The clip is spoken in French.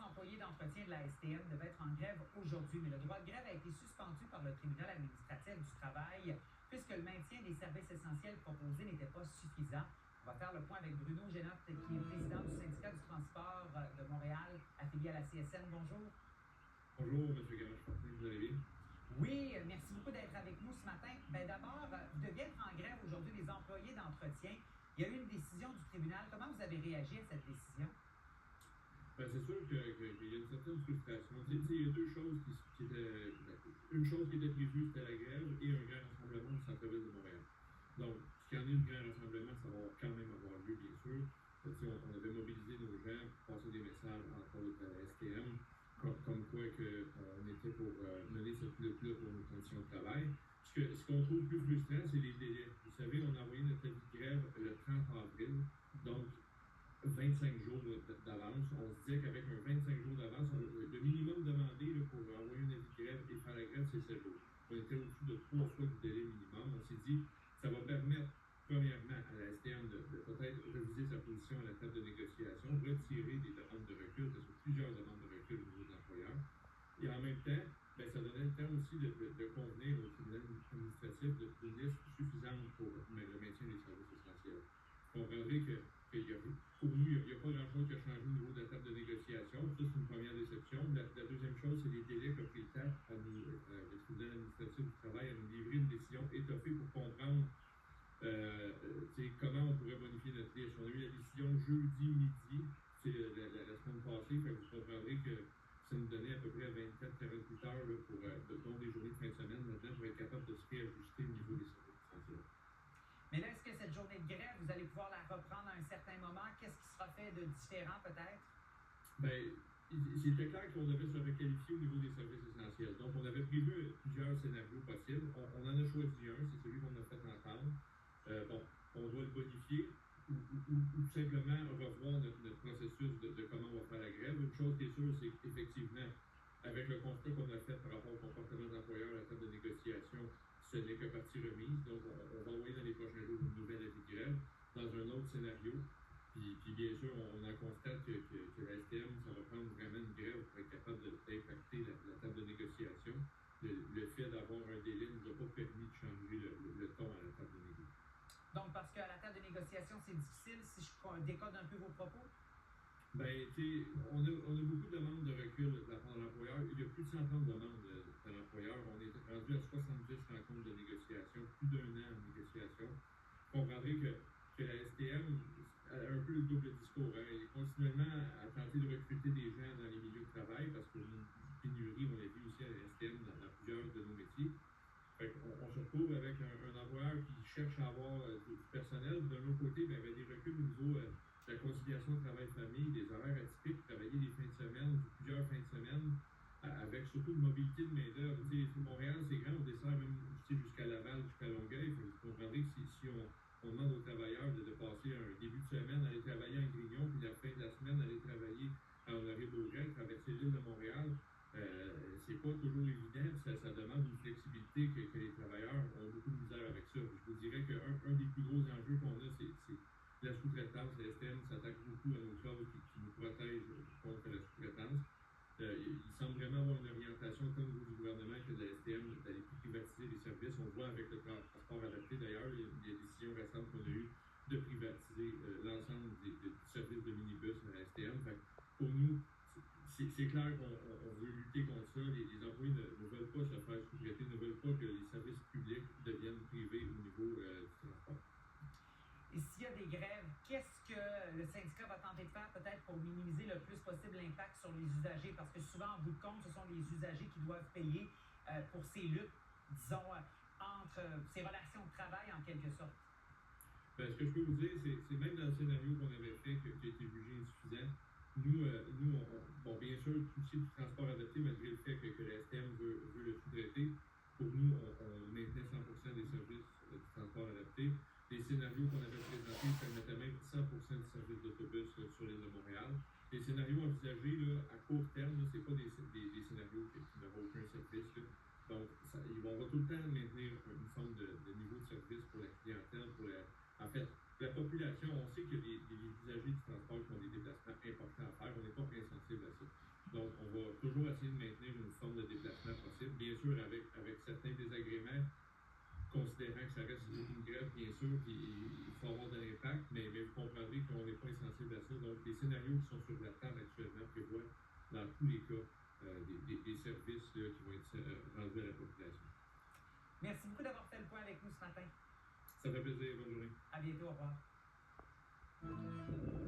employés d'entretien de la STM devaient être en grève aujourd'hui, mais le droit de grève a été suspendu par le tribunal administratif du travail puisque le maintien des services essentiels proposés n'était pas suffisant. On va faire le point avec Bruno Génotte, qui est président du syndicat du transport de Montréal, affilié à la CSN. Bonjour. Bonjour, M. Gamache, vous allez bien? Oui, merci beaucoup d'être avec nous ce matin. D'abord, vous deviez être en grève aujourd'hui, les employés d'entretien. Il y a eu une décision du tribunal. Comment vous avez réagi à cette décision? C'est sûr qu'il y a une certaine frustration. Il y a deux choses qui étaient... Une chose qui était prévue, c'était la grève et un grand rassemblement au centre-ville de Montréal. Donc, s'il y en a un grand rassemblement, ça va quand même avoir lieu, bien sûr. On avait mobilisé nos gens pour passer des messages, entre autres à la STM, comme quoi on était pour mener cette lutte-là pour nos conditions de travail. Ce qu'on trouve plus frustrant, c'est les délais. Vous savez, on a envoyé notre avis de grève le 30 avril, donc 25 jours d'avance. On se disait qu'avec un 25 jours d'avance, le minimum demandé là, pour envoyer un avis de grève et faire la grève, c'est 7 jours. On était au-dessus de 3 fois du délai minimum. On s'est dit ça va permettre, premièrement, à la STM de peut-être réviser sa position à la table de négociation, retirer des demandes de recul, parce que plusieurs demandes de recul au niveau de l'employeur. Et en même temps, ça donnait le temps aussi de convenir au tribunal administratif d'une liste suffisante pour le maintien des services essentiels. Vous comprendrez que pour nous, il n'y a pas grand-chose qui a changé au niveau de la table de négociation. Ça, c'est une première déception. La deuxième chose, c'est les délais qu'a pris le temps le tribunal administratif du travail à nous livrer une décision étoffée pour comprendre comment on pourrait bonifier notre liste. On a eu la décision jeudi midi, c'est la semaine passée, vous comprendrez que ça nous donnait à peu près 24-48 heures là, pour dont des journées de fin de semaine là-dedans pour être capable de se réajuster au niveau des services essentiels. Mais là, est-ce que cette journée de grève, vous allez pouvoir la reprendre à un certain moment? Qu'est-ce qui sera fait de différent, peut-être? C'était clair qu'on devait se requalifier au niveau des services essentiels. Donc, on avait prévu plusieurs scénarios possibles. On en a choisi un, c'est celui qu'on a fait entendre. On doit le bonifier ou tout simplement revoir notre processus de comment on va faire la grève. Une chose qui est sûre, c'est qu'effectivement, avec le constat qu'on a fait par rapport au comportement de l'employeur à la table de négociation, ce n'est que partie remise. Donc, on va envoyer dans les prochains jours une nouvelle avis de grève dans un autre scénario. Puis bien sûr, on en constate que la STM, ça va prendre vraiment une grève pour être capable d'impacter la table de négociation. Le fait d'avoir un délai ne nous a pas permis de changer le ton à la table de négociation. Donc, parce qu'à la table de négociation, c'est difficile, si je décode un peu vos propos? On a beaucoup de demandes de recul de la part de l'employeur. Il y a plus de 130 demandes de l'employeur. On est rendu à 70 rencontres de négociation, plus d'un an en négociation. Vous comprendrez que la STM a un peu le double discours. Elle est continuellement à tenter de recruter des gens dans les milieux de travail parce qu'on a une pénurie, on l'a vu aussi à la STM dans plusieurs de nos métiers. On se retrouve avec un employeur qui cherche à avoir du personnel. D'un autre côté, il y avait des reculs au niveau de la conciliation travail-famille, des horaires atypiques, travailler des fins de semaine, plusieurs fins de semaine, avec surtout une mobilité de main-d'œuvre. Montréal, c'est grand, on dessert même jusqu'à Laval, jusqu'à Longueuil. Vous comprendrez que si on demande aux travailleurs de passer un début de semaine, aller travailler en Grignon, puis la fin de la semaine, aller travailler à Honoré-Beaugrand, traverser l'île de Montréal, c'est pas toujours évident. Ça demande une flexibilité que les travailleurs ont beaucoup de misère avec ça. Je vous dirais qu'un des plus gros enjeux qu'on a, c'est la sous-traitance. La STM s'attaque beaucoup à nos clauses qui nous protègent contre la sous-traitance. Il semble vraiment avoir une orientation tant au niveau du gouvernement que de la STM d'aller privatiser les services. On voit avec le transport adapté d'ailleurs, il y a des décisions récentes qu'on a eues de privatiser l'ensemble des services de minibus à la STM. Pour nous, c'est clair qu'on veut lutter contre ça. Les employés ne veulent pas se faire sous-traiter, ne veulent pas que les services publics deviennent privés au niveau du transport. Et s'il y a des grèves, qu'est-ce que le syndicat va tenter de faire peut-être pour minimiser le plus possible l'impact sur les usagers? Parce que souvent, en bout de compte, ce sont les usagers qui doivent payer pour ces luttes, disons, entre ces relations de travail en quelque sorte. Ce que je peux vous dire, c'est même dans le scénario qu'on avait fait qui a été jugé insuffisant. Nous, bien sûr, aussi du transport adapté, malgré le fait que la STM veut le sous-traiter, pour nous, on maintenait 100% des services du transport adapté. Les scénarios qu'on avait présentés permettaient même 100% du service d'autobus sur l'île de Montréal. Les scénarios envisagés là, à court terme, ce n'est pas des scénarios qui n'auront aucun service. Là. Donc, on va tout le temps maintenir une forme de niveau de service pour la clientèle, en fait, la population, essayer de maintenir une forme de déplacement possible, bien sûr avec certains désagréments, considérant que ça reste une grève, bien sûr, puis il faut avoir de l'impact, mais vous comprendrez qu'on n'est pas insensible à ça. Donc, les scénarios qui sont sur la table actuellement prévoient, dans tous les cas, des services là, qui vont être rendus à la population. Merci beaucoup d'avoir fait le point avec nous ce matin. Ça fait plaisir. Bonne journée. À bientôt. Au revoir.